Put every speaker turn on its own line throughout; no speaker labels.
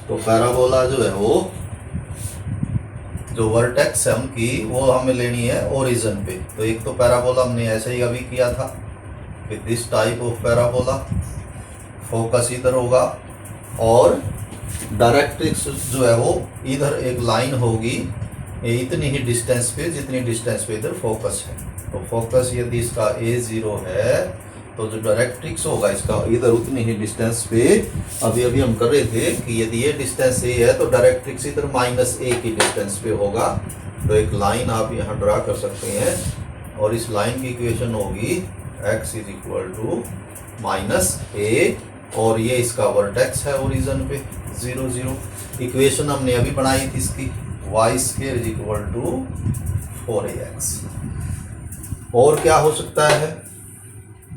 तो पैराबोला जो है वो जो वर्टेक्स है उनकी वो हमें लेनी है ओरिजिन पे। तो एक तो पैराबोला हमने ऐसे ही अभी किया था कि this type of parabola, focus इधर होगा और डायरेक्ट्रिक्स जो है वो इधर एक लाइन होगी इतनी ही डिस्टेंस पे जितनी डिस्टेंस पे इधर फोकस है। तो फोकस यदि इसका A0 है तो जो डायरेक्ट्रिक्स होगा इसका इधर उतनी ही डिस्टेंस पे, अभी अभी हम कर रहे थे कि यदि ये डिस्टेंस A है तो डायरेक्ट्रिक्स इधर -A की डिस्टेंस पे होगा। तो एक लाइन आप यहाँ ड्रा कर सकते हैं और इस लाइन की इक्वेशन होगी x = -A और ये इसका वर्टेक्स है ओरिजिन पे 0 0। इक्वेशन हमने अभी बनाई थी इसकी y² = 4ax। और क्या हो सकता है,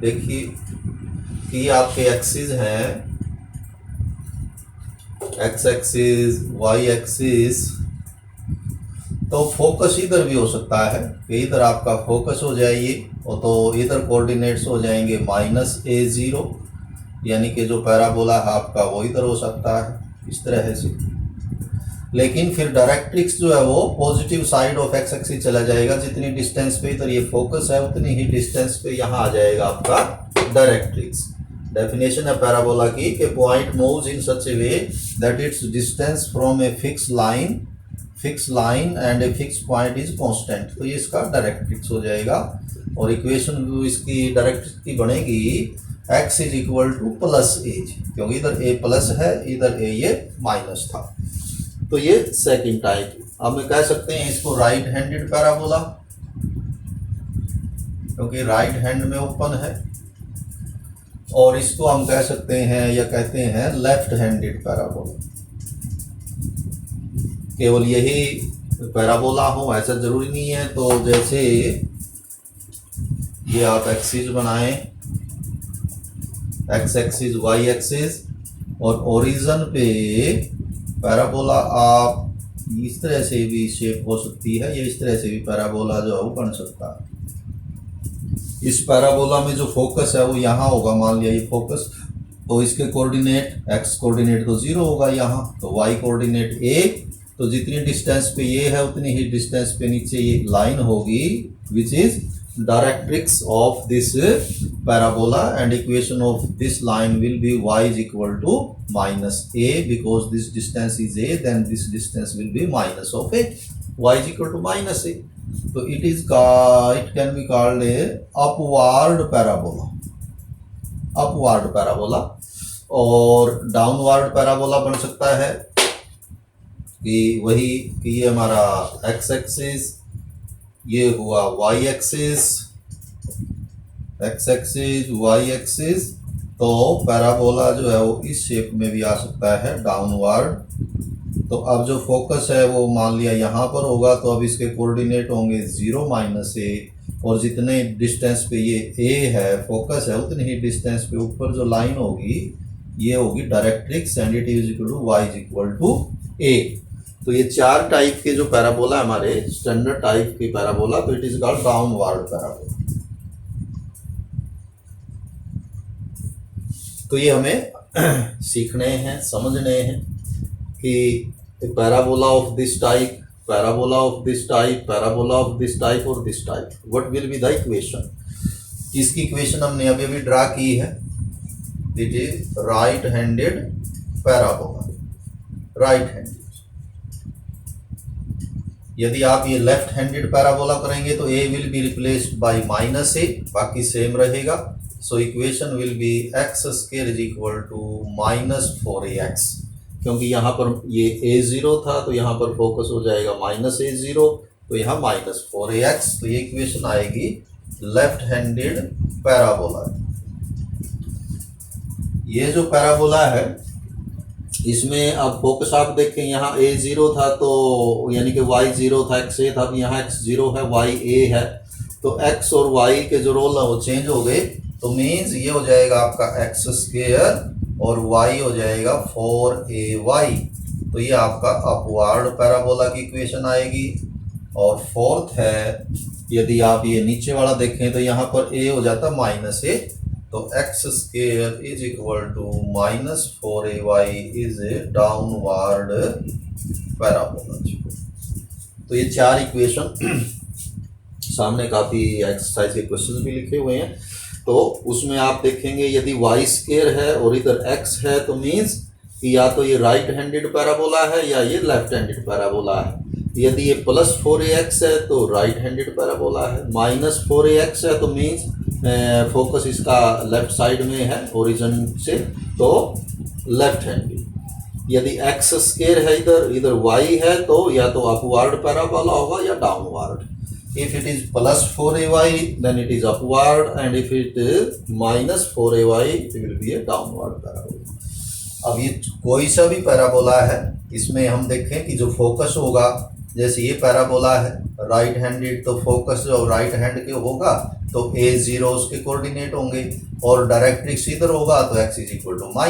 देखिए कि आपके एक्सिस हैं x एक्सिस y एक्सिस, तो फोकस इधर भी हो सकता है कि इधर आपका फोकस हो जाएगी और तो इधर कोऑर्डिनेट्स हो जाएंगे -A0, यानी कि जो पैराबोला है आपका वो इधर हो सकता है इस तरह से। लेकिन फिर डायरेक्ट्रिक्स जो है वो positive side of x axis चला जाएगा, जितनी डिस्टेंस पे इधर ये फोकस है उतनी ही डिस्टेंस पे यहाँ आ जाएगा आपका डायरेक्ट्रिक्स। डेफिनेशन है पैराबोला की कि point moves in such A way that it's distance from a fix line and a fix point is constant. तो ये इसका डायरेक्ट्रिक्स हो जाएगा और इक्वेशन इसकी डायरेक्ट्रिक्स की बनेगी x = +A, क्योंकि इधर A प्लस है इधर A ये माइनस था। तो ये सेकंड टाइप। अब मैं कह सकते हैं इसको राइट हैंडेड पैराबोला, क्योंकि राइट हैंड में ओपन है, और इसको हम कह सकते हैं या कहते हैं लेफ्ट हैंडेड पैराबोला। केवल यही पैराबोला हो ऐसा जरूरी नहीं है। तो जैसे ये आप एक्सिस बनाएं, x एक्सिस y एक्सिस, और ओरिजिन पे पैराबोला आप इस तरह से भी शेप हो सकती है, या इस तरह से भी पैराबोला जो है वो बन सकता है। इस पैराबोला में जो फोकस है वो यहाँ होगा, मान लिया ये फोकस, तो इसके कोऑर्डिनेट x कोऑर्डिनेट तो 0 होगा यहाँ, तो y कोऑर्डिनेट A। तो जितनी डिस्टेंस पे ये है उतनी ही डिस्टेंस पे नीचे ये लाइन होगी which is directrix of this parabola, and equation of this line will be y = -A, because this distance is A, then this distance will be minus of A, y = -A. So it can be called a upward parabola, और downward parabola बन सकता है कि वही कि ये हमारा x axis, ये हुआ y axis, x axis y axis. तो पैराबोला जो है वो इस शेप में भी आ सकता है डाउनवर्ड। तो अब जो फोकस है वो मान लिया यहाँ पर होगा, तो अब इसके कोऑर्डिनेट होंगे 0 -A, और जितने डिस्टेंस पे ये A है फोकस है उतनी ही डिस्टेंस पे ऊपर जो लाइन होगी ये होगी directrix, and it is equal to y = A। तो ये 4 टाइप के जो पैराबोला हमारे स्टैंडर्ड टाइप के पैराबोला, तो it is called downward parabola. तो ये हमें सीखने हैं, समझने हैं कि parabola of this type, parabola of this type, parabola of this type और this type, what will be the equation. इसकी इक्वेशन हमने अभी अभी ड्रा की है, it is right handed parabola, right handed. यदि आप ये लेफ्ट हैंडेड पैराबोला करेंगे तो A will be replaced bye -A, बाकी सेम रहेगा। So equation will be x² = -4ax, क्योंकि यहाँ पर ये A0 था तो यहाँ पर फोकस हो जाएगा -A0, तो यहाँ -4ax। तो ये इक्वेशन आएगी लेफ्ट हैंडेड पैराबोला। ये जो पैराबोला है इसमें अब फोकस आप देखें, यहाँ A0 था तो यानी कि Y0 था, x A था, अब यहाँ x0 है, y A है, तो x और y के जो रोल है वो चेंज हो गए। तो मीन्स ये हो जाएगा आपका x² और y हो जाएगा 4ay। तो ये आपका अपवर्ड पैराबोला की इक्वेशन आएगी। और फोर्थ है, यदि आप ये नीचे वाला देखें तो यहाँ पर a हो जाता -A, तो x square is equal to -4ay is a downward parabola. तो ये चार इक्वेशन सामने काफ़ी एक्सरसाइज के क्वेश्चन भी लिखे हुए हैं। तो उसमें आप देखेंगे यदि वाई स्क्वायर है और इधर एक्स है तो मीन्स कि या तो ये राइट हैंडेड पैराबोला है या ये लेफ्ट हैंडेड पैराबोला है। यदि ये +4ax है तो राइट हैंडेड पैराबोला है, -4ax है तो मीन्स फोकस इसका लेफ्ट साइड में है ओरिजिन से, तो लेफ्ट हैंडेड। यदि एक्स स्क्वायर है इधर वाई है तो या तो अपवर्ड पैराबोला होगा या downward. If it is +4ay then it is upward and if it is -4ay it will be a downward parabola। अब ये कोई सा भी पैराबोला है, इसमें हम देखें कि जो फोकस होगा, जैसे ये पैराबोला है राइट हैंडेड, तो फोकस जो राइट हैंड के होगा तो a0 उसके कोऑर्डिनेट होंगे, और डायरेक्ट्रिक्स इधर होगा तो x is equal to -a,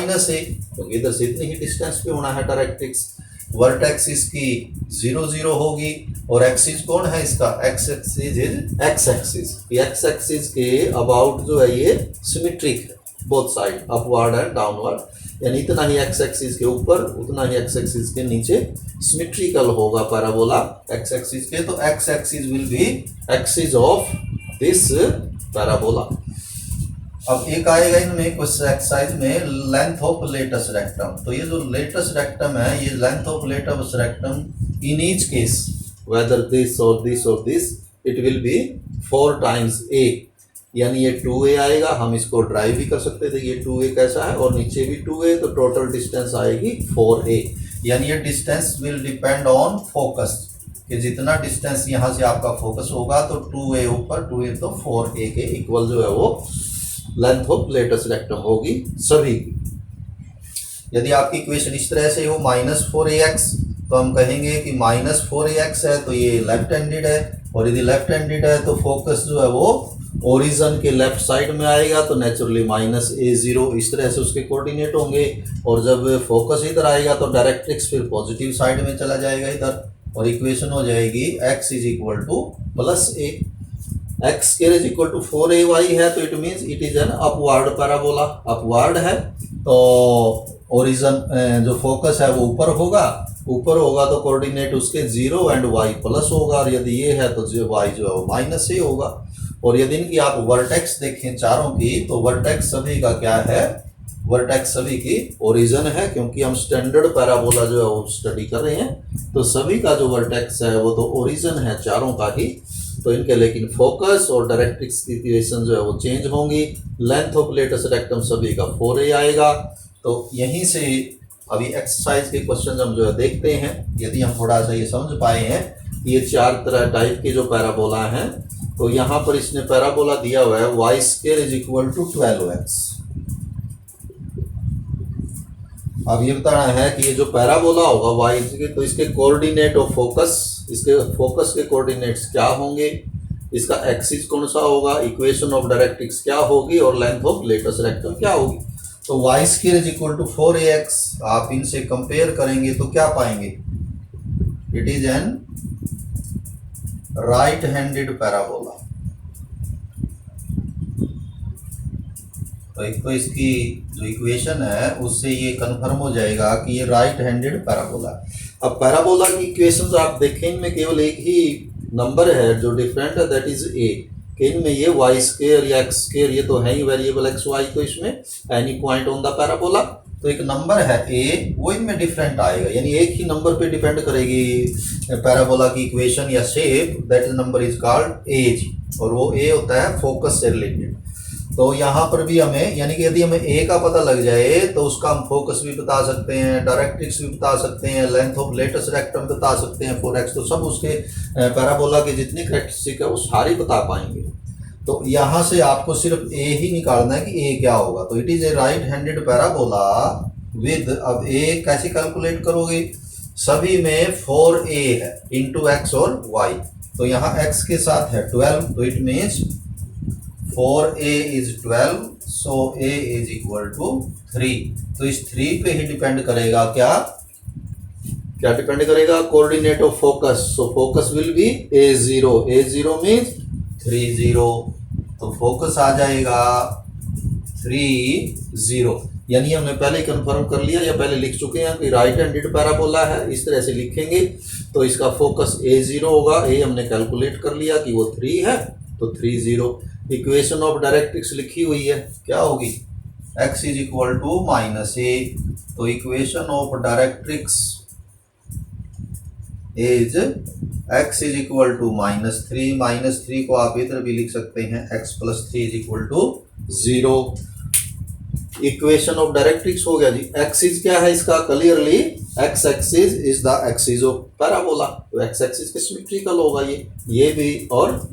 क्योंकि इधर से इतनी ही डिस्टेंस पे होना है डायरेक्ट्रिक्स। वर्टेक्स इसकी 0 0 होगी, और एक्सिस कौन है इसका, x axis is x axis. X axis के अबाउट जो है ये सिमेट्रिक है both side, upward and downward, यानी इतना ही एक्स एक्सिस के ऊपर उतना ही एक्स एक्सिस के नीचे सिमेट्रिकल होगा पैराबोला एक्स एक्सिस के। तो x axis will be axis of this parabola. अब एक आएगा इनमें कुछ एक्सरसाइज में लेंथ ऑफ लेटस रेक्टम। तो ये जो लेटस रेक्टम है, ये length of latus rectum in each case whether this और दिस और this it will be 4 times a, यानी ये 2a आएगा। हम इसको ड्राइव भी कर सकते थे, ये 2a कैसा है और नीचे भी 2a, तो टोटल डिस्टेंस आएगी 4a। यानी ये distance will depend on focus, कि जितना डिस्टेंस यहाँ से आपका फोकस होगा तो 2a ऊपर 2a तो 4a के इक्वल जो है वो लेंथ ऑफ लेटस रेक्टम होगी सभी की। यदि आपकी इक्वेशन इस तरह से हो -4ax, तो हम कहेंगे कि -4ax है तो ये लेफ्ट हैंडेड है, और यदि लेफ्ट हैंडेड है तो फोकस जो है वो ओरिजिन के लेफ्ट साइड में आएगा, तो नेचुरली -a0 इस तरह से उसके कोऑर्डिनेट होंगे। और जब फोकस इधर आएगा तो डायरेक्ट्रिक्स फिर पॉजिटिव साइड में चला जाएगा इधर, और इक्वेशन हो जाएगी x is equal to +a। X square is equal to 4ay है तो it means it is an upward parabola. Upward है तो ओरिजिन जो फोकस है वो ऊपर होगा तो कोऑर्डिनेट उसके 0 एंड y प्लस होगा, और यदि ये है तो जो y जो है वो -a होगा। और यदि इनकी आप वर्टेक्स देखें चारों की, तो वर्टेक्स सभी का क्या है, वर्टेक्स सभी की ओरिजिन है, क्योंकि हम स्टैंडर्ड पैराबोला जो है वो स्टडी कर रहे हैं, तो सभी का जो वर्टेक्स है वो तो ओरिजिन है चारों का ही। तो इनके लेकिन फोकस और डायरेक्ट्रिक्स की इक्वेशन जो है वो चेंज होंगी। लेंथ ऑफ लेटस रेक्टम सभी का 4a आएगा। तो यहीं से अभी एक्सरसाइज के क्वेश्चन हम जो है देखते हैं, यदि हम थोड़ा सा ये समझ पाए हैं ये 4 तरह टाइप के जो पैराबोला हैं। तो यहाँ पर इसने पैराबोला दिया हुआ है y square is equal to 12x। अब ये बताना है कि ये जो पैराबोला होगा वाई के, तो इसके कोऑर्डिनेट ऑफ फोकस, इसके फोकस के कोऑर्डिनेट्स क्या होंगे, इसका एक्सिस कौन सा होगा, इक्वेशन ऑफ डायरेक्ट्रिक्स क्या होगी, और लेंथ ऑफ लेटस रेक्टम क्या होगी। तो y square is equal to 4ax आप इनसे कंपेयर करेंगे तो क्या पाएंगे, it is an right handed parabola. तो एक तो इसकी जो इक्वेशन है उससे ये कंफर्म हो जाएगा कि ये राइट हैंडेड पैराबोला। अब पैराबोला की इक्वेशंस आप देखें, इनमें केवल एक ही नंबर है जो डिफरेंट है, दैट इज a। कि इनमें ये वाई स्क्वायर या एक्स स्क्वायर ये तो है ही वेरिएबल एक्स वाई, तो इसमें any point on the parabola, तो एक नंबर है a, वो इनमें डिफरेंट आएगा, यानी एक ही नंबर पे डिपेंड करेगी पैराबोला की इक्वेशन या shape, that number is called as, और वो a होता है फोकस से रिलेटेड। तो यहाँ पर भी हमें, यानी कि यदि हमें a का पता लग जाए तो उसका हम फोकस भी बता सकते हैं, डायरेक्ट्रिक्स भी बता सकते हैं, लेंथ ऑफ लेटस रेक्टम बता सकते हैं 4x, तो सब उसके पैराबोला के जितनी कैरेक्टरिस्टिक है वो सारी बता पाएंगे। तो यहाँ से आपको सिर्फ a ही निकालना है कि a क्या होगा। तो it is a right handed parabola with, अब a कैसे कैलकुलेट करोगे, सभी में 4a है इंटू x और y, तो यहाँ x के साथ है 12, तो it means 4a is 12, so a is equal to 3। तो इस 3 पे ही डिपेंड करेगा क्या डिपेंड करेगा, coordinate of focus. So focus will be a0 means 30, तो फोकस आ जाएगा 3 0, यानी हमने पहले कंफर्म कर लिया या पहले लिख चुके हैं कि राइट हैंडेड पैराबोला है, इस तरह से लिखेंगे तो इसका फोकस A0 होगा। ए हमने कैलकुलेट कर लिया कि वो 3 है तो 3 0। इक्वेशन ऑफ डायरेक्ट्रिक्स लिखी हुई है, क्या होगी, x is equal to -a, तो equation of directrix is x is equal to -3 को आप इधर भी लिख सकते हैं x + 3 is equal to 0। Equation of directrix हो गया जी। एक्सिस क्या है इसका, clearly x axis is the axis of parabola, तो x एक्सिस के सिमेट्रिकल होगा ये भी और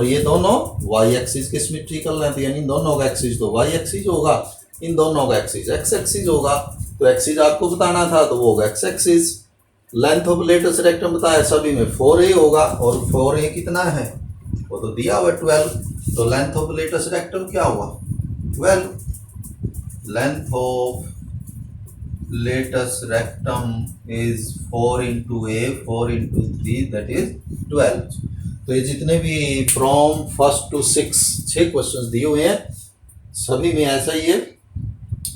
ये दोनों y एक्सिस के सिमेट्रिकल है, तो यानी दोनों का एक्सिस तो y एक्सिस होगा, इन दोनों का एक्सिस x एक्सिस होगा। तो एक्सिस आपको बताना था तो वो होगा x axis. Length of latest rectum बताया सभी में 4a होगा, और 4a कितना है वो तो दिया हुआ 12, तो लेंथ ऑफ लेटेस्ट रेक्टम क्या हुआ 12। Length of latest rectum is 4 into a 4 into 3 that is 12। तो ये जितने भी फ्रॉम फर्स्ट टू 6 क्वेश्चंस दिए हुए हैं सभी में ऐसा ही है।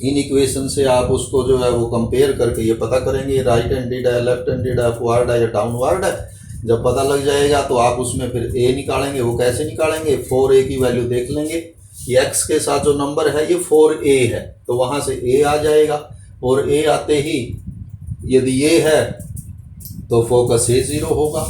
इन इक्वेशन से आप उसको जो है वो कंपेयर करके ये पता करेंगे राइट हैंडेड है, लेफ्ट हैंडेड है, अपवर्ड है या डाउनवर्ड है। जब पता लग जाएगा तो आप उसमें फिर a निकालेंगे। वो कैसे निकालेंगे, 4a की वैल्यू देख लेंगे, ये x के साथ जो नंबर है ये 4a है, तो वहाँ से a आ जाएगा, और a आते ही यदि ये है तो फोकस A0 होगा,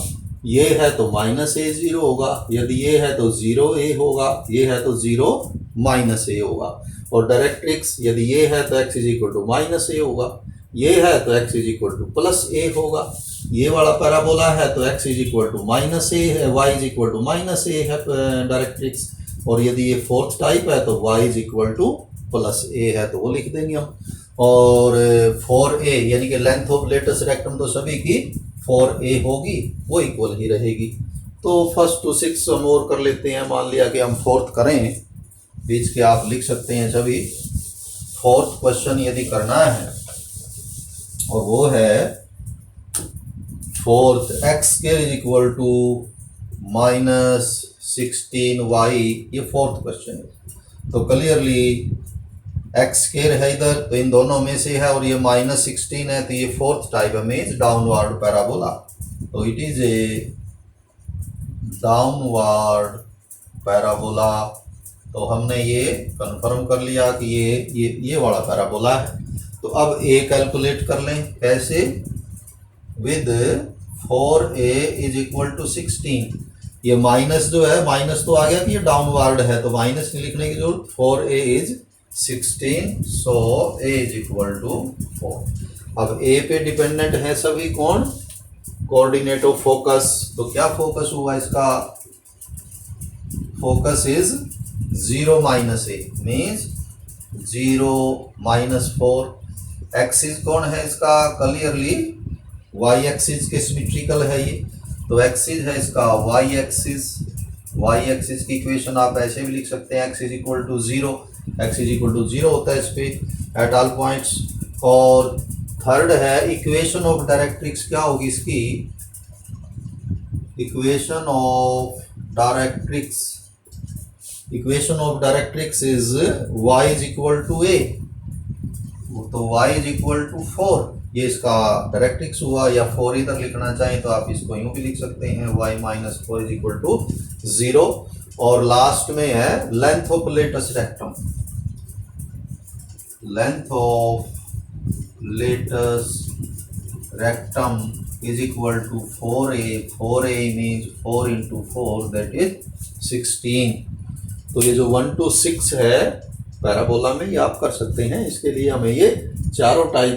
ये है तो -A0 होगा, यदि ये है तो 0a होगा, ये है तो 0 -a होगा। और डायरेक्ट्रिक्स यदि ये है तो x is equal to -a होगा, ये है तो x is equal to +a होगा, ये वाला पैराबोला है तो x is equal to -a है, y is equal to -a है डायरेक्ट्रिक्स, और यदि ये फोर्थ टाइप है तो y is equal to +a है, तो वो लिख देंगे हम। और 4a यानी कि लेंथ ऑफ लेटेस्ट रेक्टम तो सभी की 4a होगी, वो इक्वल ही रहेगी। तो फर्स्ट टू 6 हम और कर लेते हैं, मान लिया कि हम फोर्थ करें, बीच के आप लिख सकते हैं सभी। फोर्थ क्वेश्चन यदि करना है और वो है fourth x is equal to -16y, ये फोर्थ क्वेश्चन है। तो क्लियरली x स्केयर है इधर, तो इन दोनों में से है, और ये -16 है, तो ये फोर्थ टाइप है मीन्स डाउनवर्ड पैराबोला, तो it is a downward parabola. तो हमने ये कंफर्म कर लिया कि ये वाला पैराबोला है। तो अब a कैलकुलेट कर लें, कैसे, with 4a is equal to 16, ये माइनस जो है, माइनस तो आ गया कि ये डाउनवर्ड है, तो माइनस नहीं लिखने की जरूरत, 4a is 16, so a is equal to 4। अब a पे डिपेंडेंट है सभी कौन, कोऑर्डिनेट ऑफ फोकस, तो क्या फोकस हुआ इसका, focus is 0 -a means 0 -4। Axis कौन है इसका, क्लियरली y एक्सिस के सिमेट्रिकल है ये, तो एक्सिस है इसका y एक्सिस। y एक्सिस की इक्वेशन आप ऐसे भी लिख सकते हैं, x is equal to 0, x is equal to 0 होता है इस पे एट ऑल पॉइंट्स। और थर्ड है इक्वेशन ऑफ डायरेक्ट्रिक्स, क्या होगी इसकी, equation of directrix, equation of directrix is y is equal to a, तो y इज इक्वल टू 4, ये इसका डायरेक्ट्रिक्स हुआ। या 4 इधर लिखना चाहें तो आप इसको यूं भी लिख सकते हैं, y - 4 इज इक्वल टू 0। और लास्ट में है length of latest rectum, length of latest rectum is equal to 4a means 4 into 4 that is 16। तो ये जो 1 to 6 है पैराबोला में, ये आप कर सकते हैं। इसके लिए हमें ये चारों टाइप